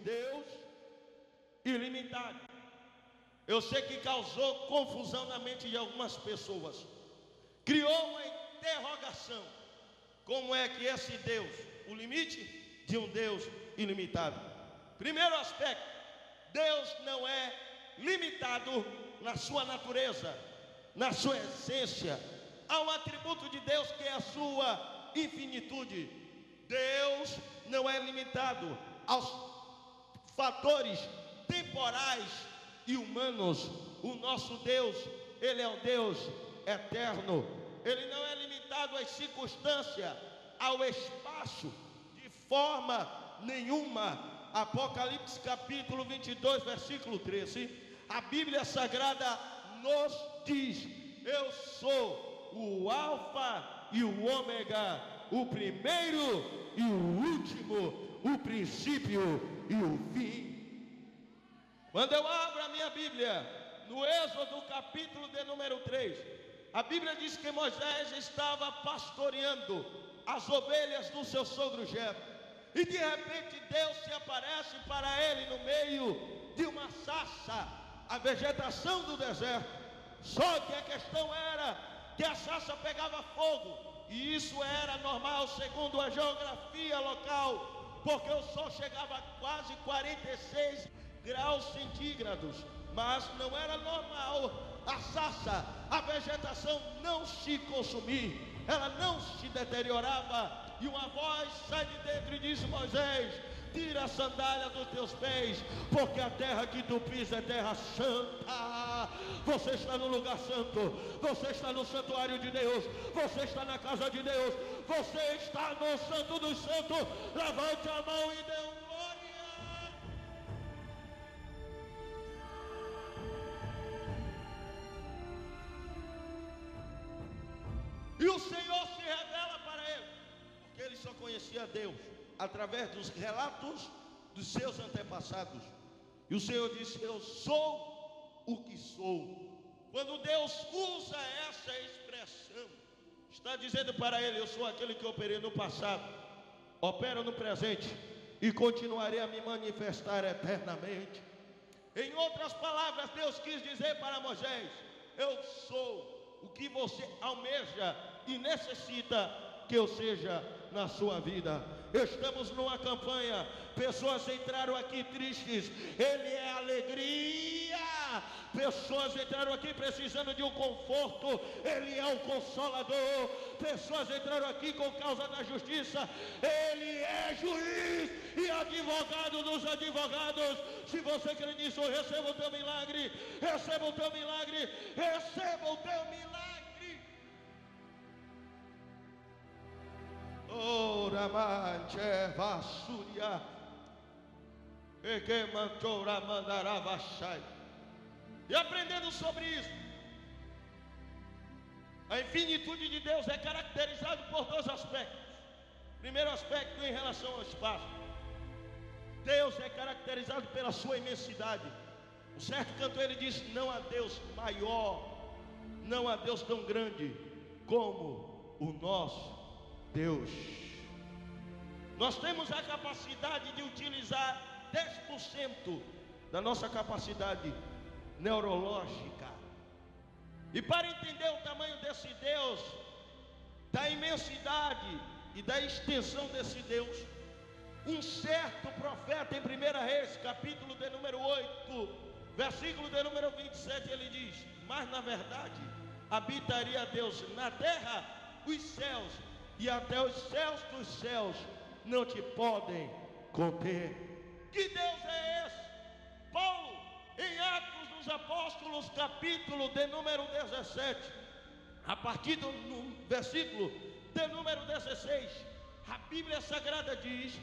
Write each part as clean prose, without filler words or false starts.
Deus ilimitado. Eu sei que causou confusão na mente de algumas pessoas. Criou uma interrogação: como é que esse Deus, o limite de um Deus ilimitado? Primeiro aspecto: Deus não é limitado na sua natureza, na sua essência. Há um atributo de Deus que é a sua infinitude. Deus não é limitado aos fatores temporais e humanos. O nosso Deus, Ele é um Deus eterno. Ele não é limitado às circunstâncias, ao espaço, de forma nenhuma. Apocalipse capítulo 22, versículo 13. A Bíblia Sagrada nos diz: eu sou o Alfa e o Ômega, o primeiro e o último, o princípio e o fim. Quando eu abro a minha Bíblia, no Êxodo capítulo de número 3, a Bíblia diz que Moisés estava pastoreando as ovelhas do seu sogro Jetro. E de repente Deus se aparece para ele no meio de uma sarça, a vegetação do deserto. Só que a questão era que a sarça pegava fogo, e isso era normal segundo a geografia local, porque o sol chegava a quase 46 graus centígrados. Mas não era normal a sarça, a vegetação não se consumir, ela não se deteriorava. E uma voz sai de dentro e diz: Moisés, tira a sandália dos teus pés, porque a terra que tu pisas é terra santa. Você está no lugar santo, você está no santuário de Deus, você está na casa de Deus, você está no santo dos santos. Levante a mão e dê um glória. E o Senhor se revela para ele, porque ele só conhecia Deus através dos relatos dos seus antepassados. E o Senhor disse: eu sou o que sou. Quando Deus usa essa expressão, está dizendo para ele: eu sou aquele que operei no passado, opero no presente e continuarei a me manifestar eternamente. Em outras palavras, Deus quis dizer para Moisés: eu sou o que você almeja e necessita que eu seja na sua vida. Estamos numa campanha, pessoas entraram aqui tristes, Ele é alegria. Pessoas entraram aqui precisando de um conforto, Ele é o consolador. Pessoas entraram aqui com causa da justiça, Ele é juiz e advogado dos advogados. Se você crê nisso, receba o teu milagre, receba o teu milagre, receba o teu milagre. Ora manche vasuria e que mantora mandará vachai. E aprendendo sobre isso, a infinitude de Deus é caracterizado por dois aspectos. Primeiro aspecto, em relação ao espaço, Deus é caracterizado pela sua imensidade. Um certo cantor ele diz: não há Deus maior, não há Deus tão grande como o nosso Deus. Nós temos a capacidade de utilizar 10% da nossa capacidade neurológica. E para entender o tamanho desse Deus, da imensidade e da extensão desse Deus, um certo profeta em 1 Reis, capítulo de número 8, versículo de número 27, ele diz: mas na verdade habitaria Deus na terra, os céus, e até os céus dos céus não te podem conter. Que Deus é esse? Paulo, em Atos dos Apóstolos, capítulo de número 17, a partir do versículo de número 16, a Bíblia Sagrada diz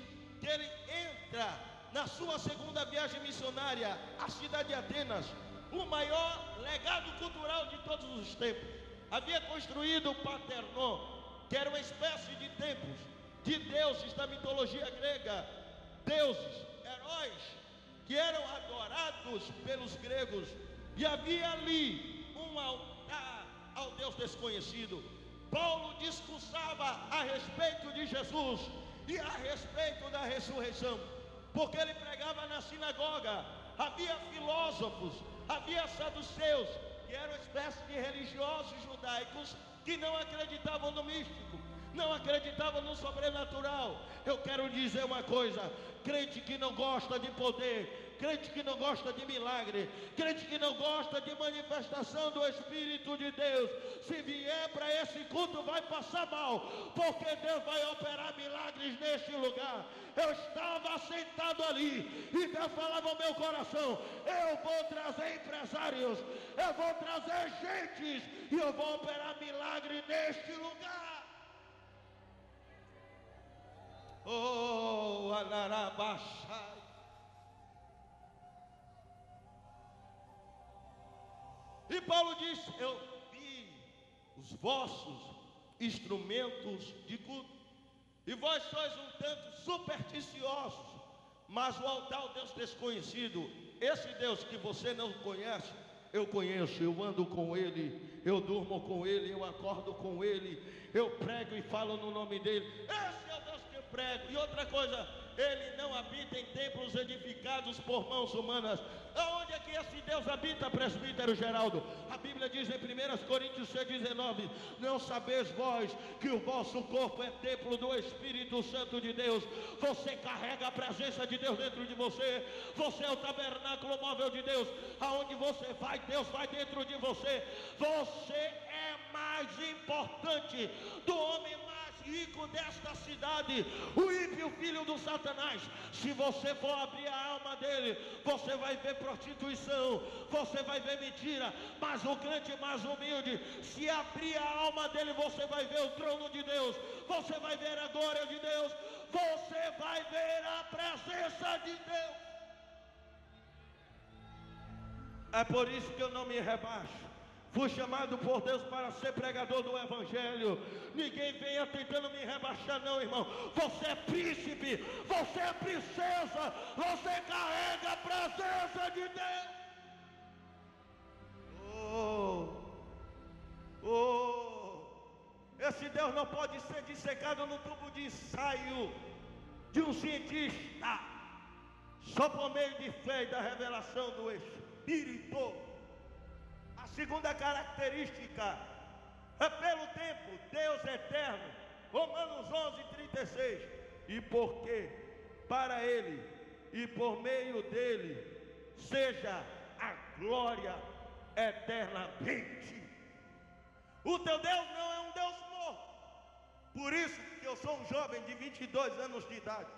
que ele entra na sua segunda viagem missionária à cidade de Atenas, o maior legado cultural de todos os tempos. Havia construído o Partenon, que era uma espécie de templos de deuses da mitologia grega, deuses, heróis, que eram adorados pelos gregos. E havia ali um altar ao Deus desconhecido. Paulo discursava a respeito de Jesus e a respeito da ressurreição. porque ele pregava na sinagoga. Havia filósofos, havia saduceus, que eram espécie de religiosos judaicos que não acreditavam no místico, não acreditavam no sobrenatural. Eu quero dizer uma coisa: crente que não gosta de poder, crente que não gosta de milagre, crente que não gosta de manifestação do Espírito de Deus, se vier para esse culto vai passar mal, porque Deus vai operar milagres neste lugar. Eu estava sentado ali e Deus falava ao meu coração: eu vou trazer empresários, eu vou trazer gentes e eu vou operar milagre neste lugar. Oh, Alarabachai. E Paulo disse: eu vi os vossos instrumentos de culto, e vós sois um tanto supersticiosos, mas o altar ao Deus desconhecido, esse Deus que você não conhece, eu conheço, eu ando com Ele, eu durmo com Ele, eu acordo com Ele, eu prego e falo no nome dEle. Esse é o Deus que eu prego. E outra coisa, Ele não habita em templos edificados por mãos humanas. Aonde é que esse Deus habita, presbítero Geraldo? A Bíblia diz em 1 Coríntios 6,19: não sabeis vós que o vosso corpo é templo do Espírito Santo de Deus? Você carrega a presença de Deus dentro de você. Você é o tabernáculo móvel de Deus. Aonde você vai, Deus vai dentro de você. Você é mais importante do homem mais rico desta cidade, o ímpio filho do Satanás. Se você for abrir a alma dele, você vai ver prostituição, você vai ver mentira. Mas o crente mais humilde, se abrir a alma dele, você vai ver o trono de Deus, você vai ver a glória de Deus, você vai ver a presença de Deus. É por isso que eu não me rebaixo. Fui chamado por Deus para ser pregador do Evangelho. Ninguém venha tentando me rebaixar, não, irmão. Você é príncipe, você é princesa, você carrega a presença de Deus. Esse Deus não pode ser dissecado no tubo de ensaio de um cientista. Só por meio de fé e da revelação do Espírito. A segunda característica é pelo tempo, Deus é eterno. Romanos 11:36. E porque para Ele e por meio dele seja a glória eternamente. O teu Deus não é um Deus morto. Por isso que eu sou um jovem de 22 anos de idade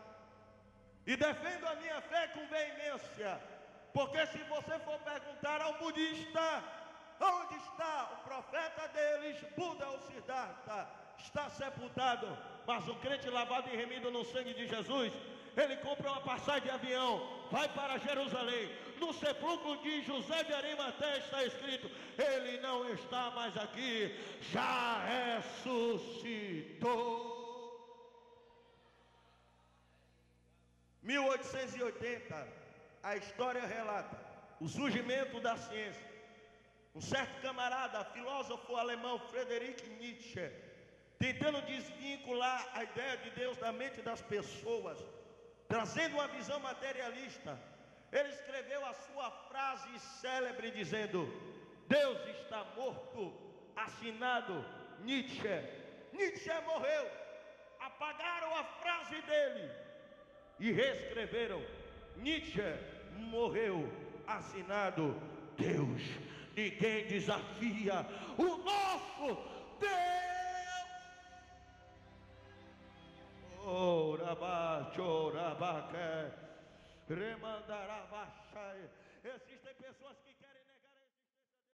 e defendo a minha fé com veemência. Porque se você for perguntar ao budista, onde está o profeta deles, Buda ou Siddhartha? Está sepultado. Mas o crente lavado e remido no sangue de Jesus, ele compra uma passagem de avião, vai para Jerusalém. No sepulcro de José de Arimateia está escrito: ele não está mais aqui, já ressuscitou. 1880, a história relata o surgimento da ciência. Um certo camarada, filósofo alemão, Friedrich Nietzsche, tentando desvincular a ideia de Deus da mente das pessoas, trazendo uma visão materialista, ele escreveu a sua frase célebre dizendo: Deus está morto, assinado Nietzsche. Nietzsche morreu, apagaram a frase dele e reescreveram: Nietzsche morreu, assinado Deus. Ninguém desafia o nosso Deus. Orabacho, orabaque, remandarabachai. Existem pessoas que